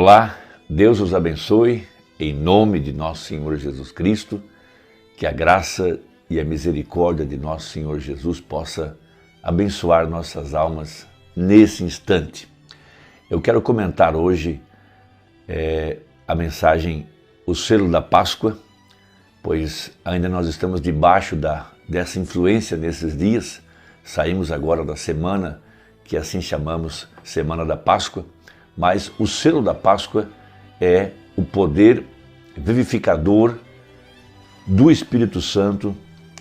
Olá, Deus os abençoe, em nome de nosso Senhor Jesus Cristo, que a graça e a misericórdia de nosso Senhor Jesus possa abençoar nossas almas nesse instante. Eu quero comentar hoje a mensagem O Selo da Páscoa, pois ainda nós estamos debaixo dessa influência nesses dias. Saímos agora da semana, que assim chamamos Semana da Páscoa, mas o selo da Páscoa é o poder vivificador do Espírito Santo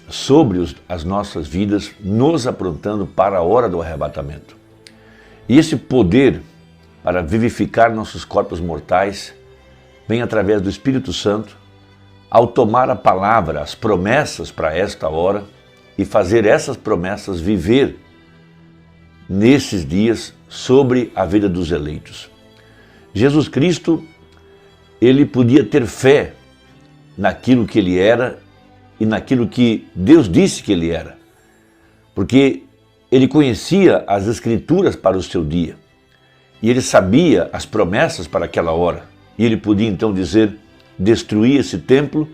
sobre as nossas vidas, nos aprontando para a hora do arrebatamento. E esse poder para vivificar nossos corpos mortais vem através do Espírito Santo, ao tomar a palavra, as promessas para esta hora e fazer essas promessas viver nesses dias sobre a vida dos eleitos. Jesus Cristo, ele podia ter fé naquilo que ele era e naquilo que Deus disse que ele era, porque ele conhecia as Escrituras para o seu dia e ele sabia as promessas para aquela hora, e ele podia então dizer: destruir esse templo,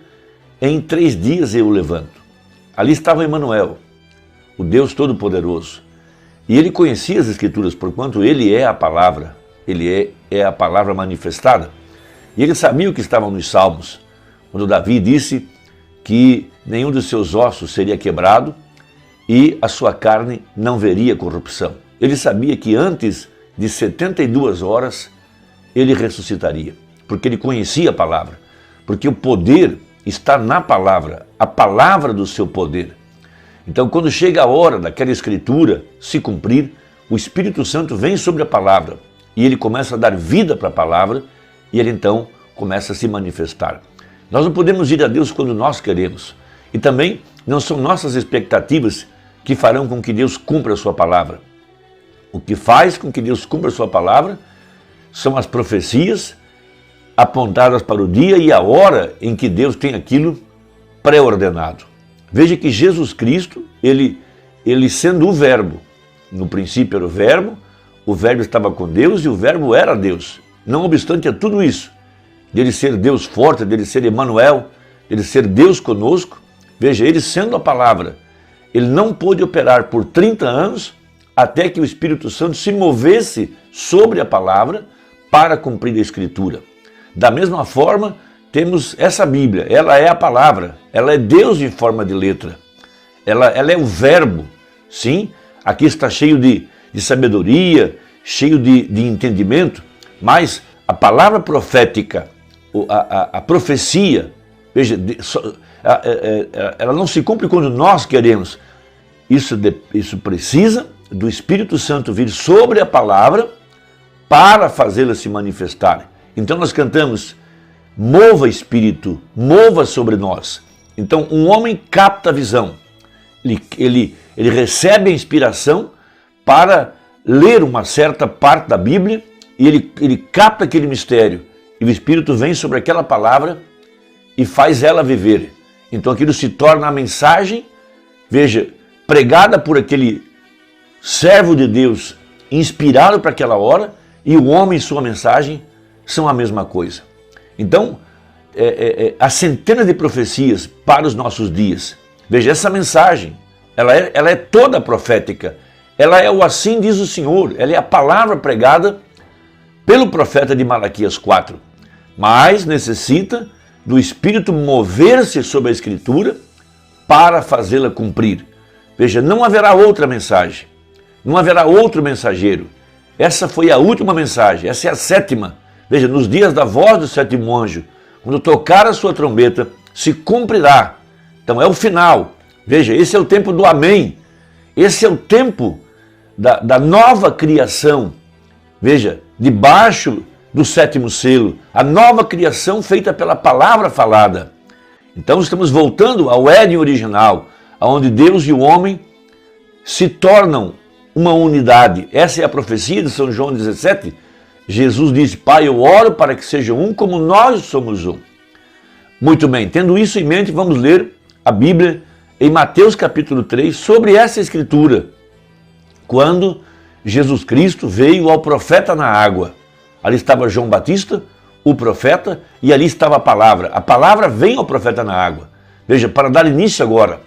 em 3 dias eu o levanto. Ali estava Emanuel, o Deus Todo-Poderoso, e ele conhecia as Escrituras, porquanto ele é a palavra, ele é a palavra manifestada. E ele sabia o que estava nos Salmos, quando Davi disse que nenhum dos seus ossos seria quebrado e a sua carne não veria corrupção. Ele sabia que antes de 72 horas ele ressuscitaria, porque ele conhecia a palavra, porque o poder está na palavra, a palavra do seu poder. Então, quando chega a hora daquela escritura se cumprir, o Espírito Santo vem sobre a palavra e ele começa a dar vida para a palavra e ele então começa a se manifestar. Nós não podemos ir a Deus quando nós queremos, e também não são nossas expectativas que farão com que Deus cumpra a sua palavra. O que faz com que Deus cumpra a sua palavra são as profecias apontadas para o dia e a hora em que Deus tem aquilo pré-ordenado. Veja que Jesus Cristo, ele sendo o Verbo, no princípio era o Verbo estava com Deus e o Verbo era Deus. Não obstante a tudo isso, dele ser Deus forte, dele ser Emanuel, dele ser Deus conosco, veja, ele sendo a palavra, ele não pôde operar por 30 anos até que o Espírito Santo se movesse sobre a palavra para cumprir a Escritura. Da mesma forma, temos essa Bíblia, ela é a palavra, ela é Deus em forma de letra, ela é o Verbo, sim, aqui está cheio de sabedoria, cheio de entendimento, mas a palavra profética, a profecia, veja, ela não se cumpre quando nós queremos, isso precisa do Espírito Santo vir sobre a palavra para fazê-la se manifestar. Então nós cantamos: mova Espírito, mova sobre nós. Então um homem capta a visão, ele recebe a inspiração para ler uma certa parte da Bíblia e ele capta aquele mistério e o Espírito vem sobre aquela palavra e faz ela viver. Então aquilo se torna a mensagem, veja, pregada por aquele servo de Deus inspirado para aquela hora, e o homem e sua mensagem são a mesma coisa. Então, há centenas de profecias para os nossos dias. Veja, essa mensagem, ela é toda profética. Ela é o assim diz o Senhor, ela é a palavra pregada pelo profeta de Malaquias 4. Mas necessita do Espírito mover-se sobre a Escritura para fazê-la cumprir. Veja, não haverá outra mensagem, não haverá outro mensageiro. Essa foi a última mensagem, essa é a 7ª. Veja, nos dias da voz do 7º anjo, quando tocar a sua trombeta, se cumprirá. Então é o final. Veja, esse é o tempo do amém. Esse é o tempo da nova criação. Veja, debaixo do 7º selo, a nova criação feita pela palavra falada. Então estamos voltando ao Éden original, onde Deus e o homem se tornam uma unidade. Essa é a profecia de São João 17. Jesus disse: Pai, eu oro para que sejam um como nós somos um. Muito bem, tendo isso em mente, vamos ler a Bíblia em Mateus capítulo 3 sobre essa escritura. Quando Jesus Cristo veio ao profeta na água, Ali estava João Batista, o profeta, e ali estava a palavra. A palavra vem ao profeta na água. Veja, para dar início agora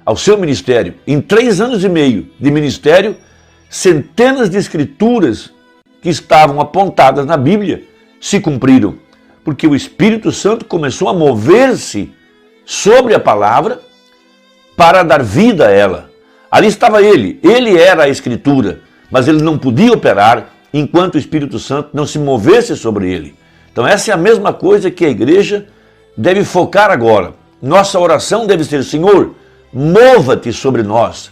ao seu ministério, em 3 anos e meio de ministério, centenas de escrituras que estavam apontadas na Bíblia se cumpriram, porque o Espírito Santo começou a mover-se sobre a palavra para dar vida a ela. Ali estava ele era a Escritura, mas ele não podia operar enquanto o Espírito Santo não se movesse sobre ele. Então essa é a mesma coisa que a igreja deve focar agora. Nossa oração deve ser: Senhor, mova-te sobre nós,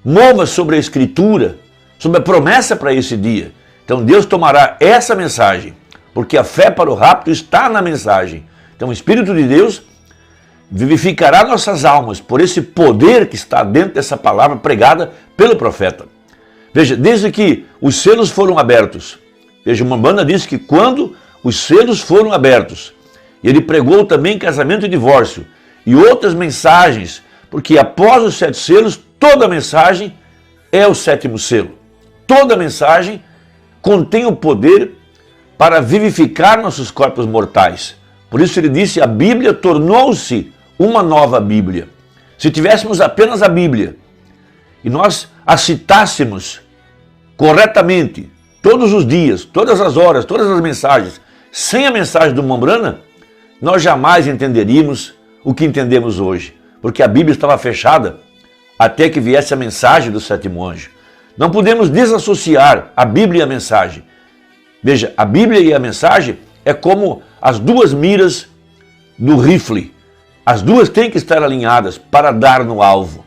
mova sobre a Escritura, sobre a promessa para esse dia. Então Deus tomará essa mensagem, porque a fé para o rapto está na mensagem. Então o Espírito de Deus vivificará nossas almas por esse poder que está dentro dessa palavra pregada pelo profeta. Veja, desde que os selos foram abertos, veja, uma banda diz que quando os selos foram abertos, ele pregou também casamento e divórcio e outras mensagens, porque após os 7 selos, toda mensagem é o 7º selo. Toda mensagem contém o poder para vivificar nossos corpos mortais. Por isso ele disse: a Bíblia tornou-se uma nova Bíblia. Se tivéssemos apenas a Bíblia e nós a citássemos corretamente, todos os dias, todas as horas, todas as mensagens, sem a mensagem do Mombrana, nós jamais entenderíamos o que entendemos hoje, porque a Bíblia estava fechada até que viesse a mensagem do 7º anjo. Não podemos desassociar a Bíblia e a mensagem. Veja, a Bíblia e a mensagem é como as 2 miras do rifle. As duas têm que estar alinhadas para dar no alvo.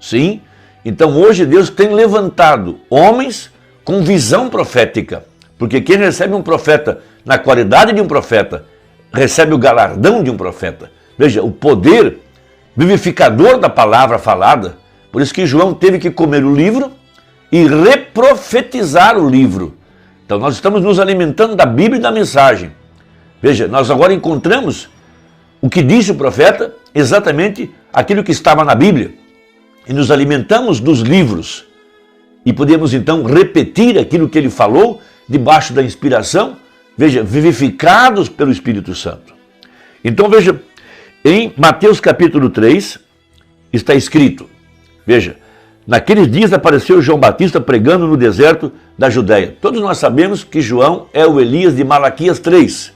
Sim? Então hoje Deus tem levantado homens com visão profética. Porque quem recebe um profeta na qualidade de um profeta, recebe o galardão de um profeta. Veja, o poder vivificador da palavra falada. Por isso que João teve que comer o livro e reprofetizar o livro. Então nós estamos nos alimentando da Bíblia e da mensagem. Veja, nós agora encontramos o que disse o profeta, exatamente aquilo que estava na Bíblia. E nos alimentamos dos livros. E podemos então repetir aquilo que ele falou, debaixo da inspiração, veja, vivificados pelo Espírito Santo. Então veja, em Mateus capítulo 3, está escrito, veja, naqueles dias apareceu João Batista pregando no deserto da Judéia. Todos nós sabemos que João é o Elias de Malaquias 3,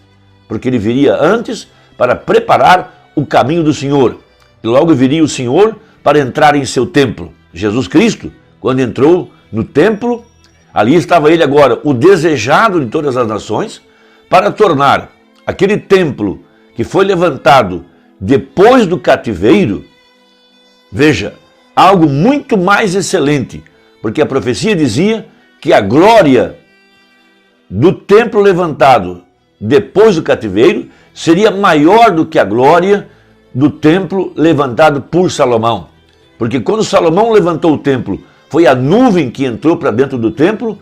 porque ele viria antes para preparar o caminho do Senhor. E logo viria o Senhor para entrar em seu templo. Jesus Cristo, quando entrou no templo, ali estava ele agora, o desejado de todas as nações, para tornar aquele templo que foi levantado depois do cativeiro, veja, algo muito mais excelente, porque a profecia dizia que a glória do templo levantado depois do cativeiro seria maior do que a glória do templo levantado por Salomão. Porque quando Salomão levantou o templo, foi a nuvem que entrou para dentro do templo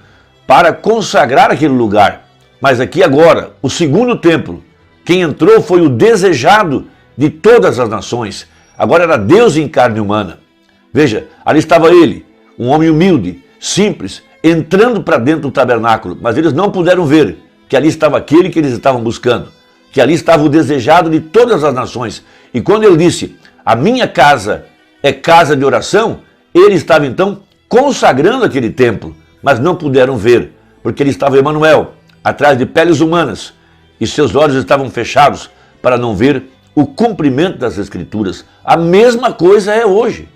para consagrar aquele lugar. Mas aqui agora, o segundo templo, quem entrou foi o desejado de todas as nações. Agora era Deus em carne humana. Veja, ali estava ele, um homem humilde, simples, entrando para dentro do tabernáculo, mas eles não puderam ver que ali estava aquele que eles estavam buscando, que ali estava o desejado de todas as nações. E quando ele disse, a minha casa é casa de oração, ele estava então consagrando aquele templo, mas não puderam ver, porque ele estava Emanuel, atrás de peles humanas, e seus olhos estavam fechados para não ver o cumprimento das Escrituras. A mesma coisa é hoje.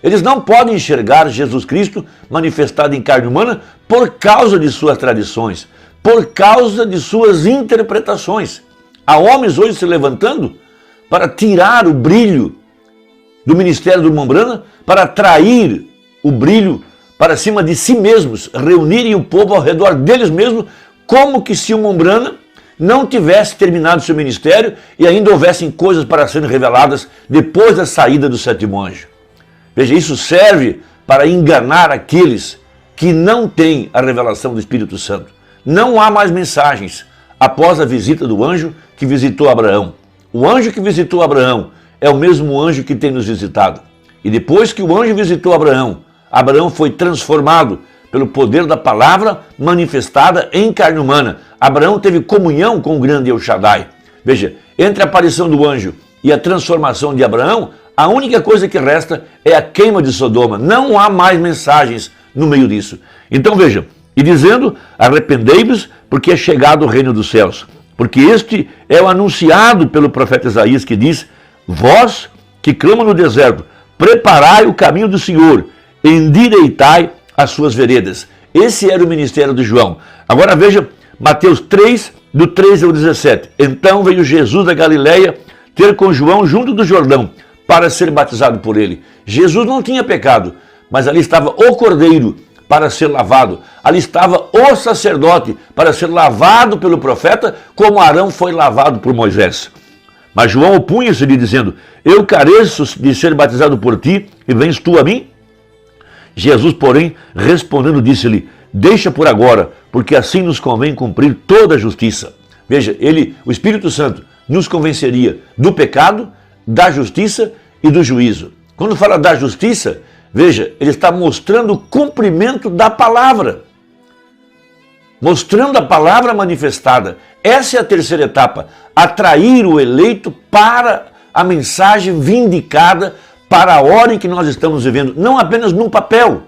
Eles não podem enxergar Jesus Cristo manifestado em carne humana por causa de suas tradições, por causa de suas interpretações. Há homens hoje se levantando para tirar o brilho do ministério do Mombrana, para atrair o brilho para cima de si mesmos, reunirem o povo ao redor deles mesmos, como que se o Mombrana não tivesse terminado seu ministério e ainda houvessem coisas para serem reveladas depois da saída do 7º anjo. Veja, isso serve para enganar aqueles que não têm a revelação do Espírito Santo. Não há mais mensagens após a visita do anjo que visitou Abraão. O anjo que visitou Abraão é o mesmo anjo que tem nos visitado. E depois que o anjo visitou Abraão, Abraão foi transformado pelo poder da palavra manifestada em carne humana. Abraão teve comunhão com o grande El Shaddai. Veja, entre a aparição do anjo e a transformação de Abraão, a única coisa que resta é a queima de Sodoma. Não há mais mensagens no meio disso. Então veja, e dizendo, arrependei-vos, porque é chegado o reino dos céus. Porque este é o anunciado pelo profeta Isaías, que diz: vós que clamam no deserto, preparai o caminho do Senhor, endireitai as suas veredas. Esse era o ministério de João. Agora veja Mateus 3, do 13 ao 17. Então veio Jesus da Galileia ter com João junto do Jordão, para ser batizado por ele. Jesus não tinha pecado, mas ali estava o Cordeiro para ser lavado. Ali estava o sacerdote para ser lavado pelo profeta, como Arão foi lavado por Moisés. Mas João opunha-se-lhe, dizendo: eu careço de ser batizado por ti, e vens tu a mim? Jesus, porém, respondendo, disse-lhe: deixa por agora, porque assim nos convém cumprir toda a justiça. Veja, o Espírito Santo nos convenceria do pecado, da justiça e do juízo. Quando fala da justiça, veja, ele está mostrando o cumprimento da palavra. Mostrando a palavra manifestada. Essa é a terceira etapa. Atrair o eleito para a mensagem vindicada, para a hora em que nós estamos vivendo. Não apenas num papel.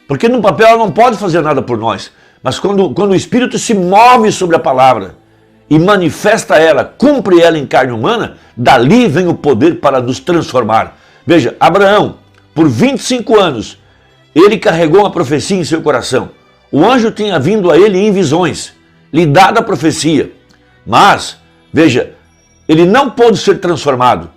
Porque num papel ela não pode fazer nada por nós. Mas quando o Espírito se move sobre a palavra e manifesta ela, cumpre ela em carne humana, dali vem o poder para nos transformar. Veja, Abraão, por 25 anos, ele carregou uma profecia em seu coração. O anjo tinha vindo a ele em visões, lhe dado a profecia. Mas, veja, ele não pôde ser transformado.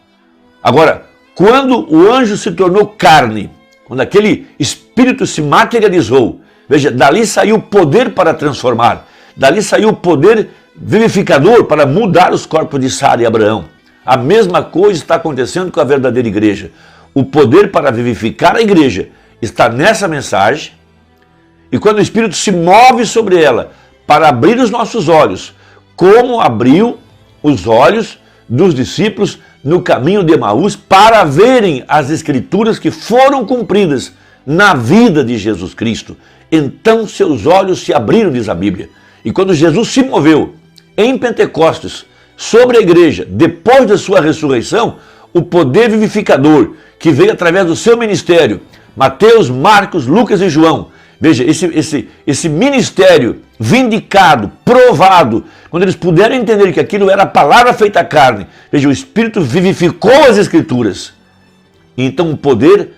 Agora, quando o anjo se tornou carne, quando aquele espírito se materializou, veja, dali saiu o poder para transformar. Dali saiu o poder vivificador para mudar os corpos de Sara e Abraão. A mesma coisa está acontecendo com a verdadeira igreja. O poder para vivificar a igreja está nessa mensagem, e quando o Espírito se move sobre ela para abrir os nossos olhos, como abriu os olhos dos discípulos no caminho de Emaús para verem as Escrituras que foram cumpridas na vida de Jesus Cristo. Então seus olhos se abriram, diz a Bíblia. E quando Jesus se moveu em Pentecostes sobre a igreja, depois da sua ressurreição, o poder vivificador que veio através do seu ministério, Mateus, Marcos, Lucas e João, veja, esse ministério vindicado, provado, quando eles puderam entender que aquilo era a palavra feita carne, veja, o Espírito vivificou as Escrituras. Então o poder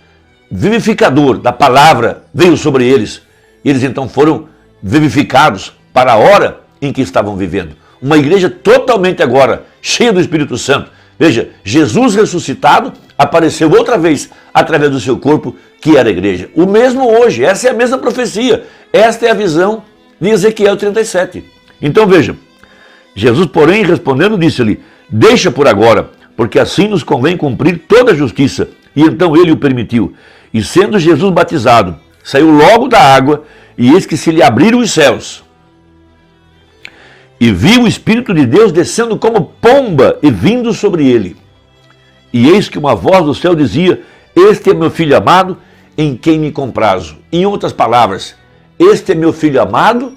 vivificador da palavra veio sobre eles. E eles então foram vivificados para a hora em que estavam vivendo. Uma igreja totalmente agora cheia do Espírito Santo. Veja, Jesus ressuscitado apareceu outra vez através do seu corpo, que era a igreja. O mesmo hoje, essa é a mesma profecia. Esta é a visão de Ezequiel 37. Então veja, Jesus, porém, respondendo, disse-lhe: deixa por agora, porque assim nos convém cumprir toda a justiça. E então ele o permitiu. E sendo Jesus batizado, saiu logo da água, e eis que se lhe abriram os céus. E viu o Espírito de Deus descendo como pomba e vindo sobre ele. E eis que uma voz do céu dizia: este é meu filho amado, em quem me comprazo. Em outras palavras, este é meu filho amado,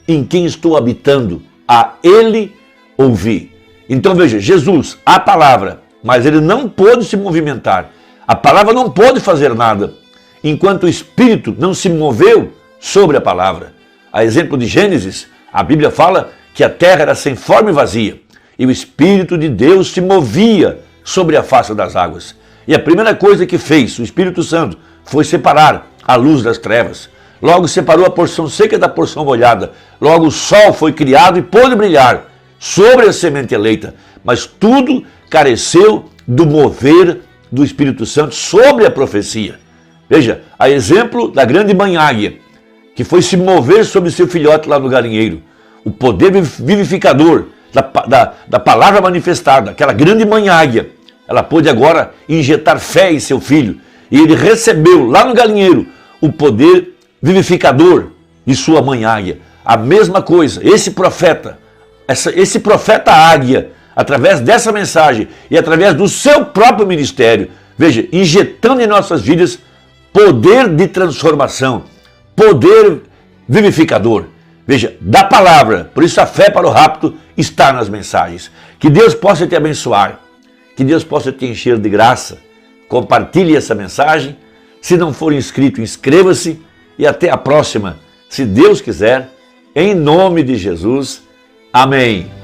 em quem estou habitando. A ele ouvi. Então veja, Jesus, a palavra, mas ele não pôde se movimentar. A palavra não pôde fazer nada, enquanto o Espírito não se moveu sobre a palavra. A exemplo de Gênesis, a Bíblia fala que a terra era sem forma e vazia, e o Espírito de Deus se movia sobre a face das águas. E a primeira coisa que fez o Espírito Santo foi separar a luz das trevas. Logo separou a porção seca da porção molhada. Logo o sol foi criado e pôde brilhar sobre a semente eleita. Mas tudo careceu do mover do Espírito Santo sobre a profecia. Veja, a exemplo da grande mãe águia, que foi se mover sobre seu filhote lá no galinheiro. O poder vivificador da palavra manifestada, aquela grande mãe águia, ela pôde agora injetar fé em seu filho. E ele recebeu lá no galinheiro o poder vivificador de sua mãe águia. A mesma coisa, esse profeta águia, através dessa mensagem e através do seu próprio ministério, veja, injetando em nossas vidas poder de transformação, poder vivificador. Veja, da palavra, por isso a fé para o rapto está nas mensagens. Que Deus possa te abençoar, que Deus possa te encher de graça. Compartilhe essa mensagem. Se não for inscrito, inscreva-se e até a próxima, se Deus quiser, em nome de Jesus. Amém.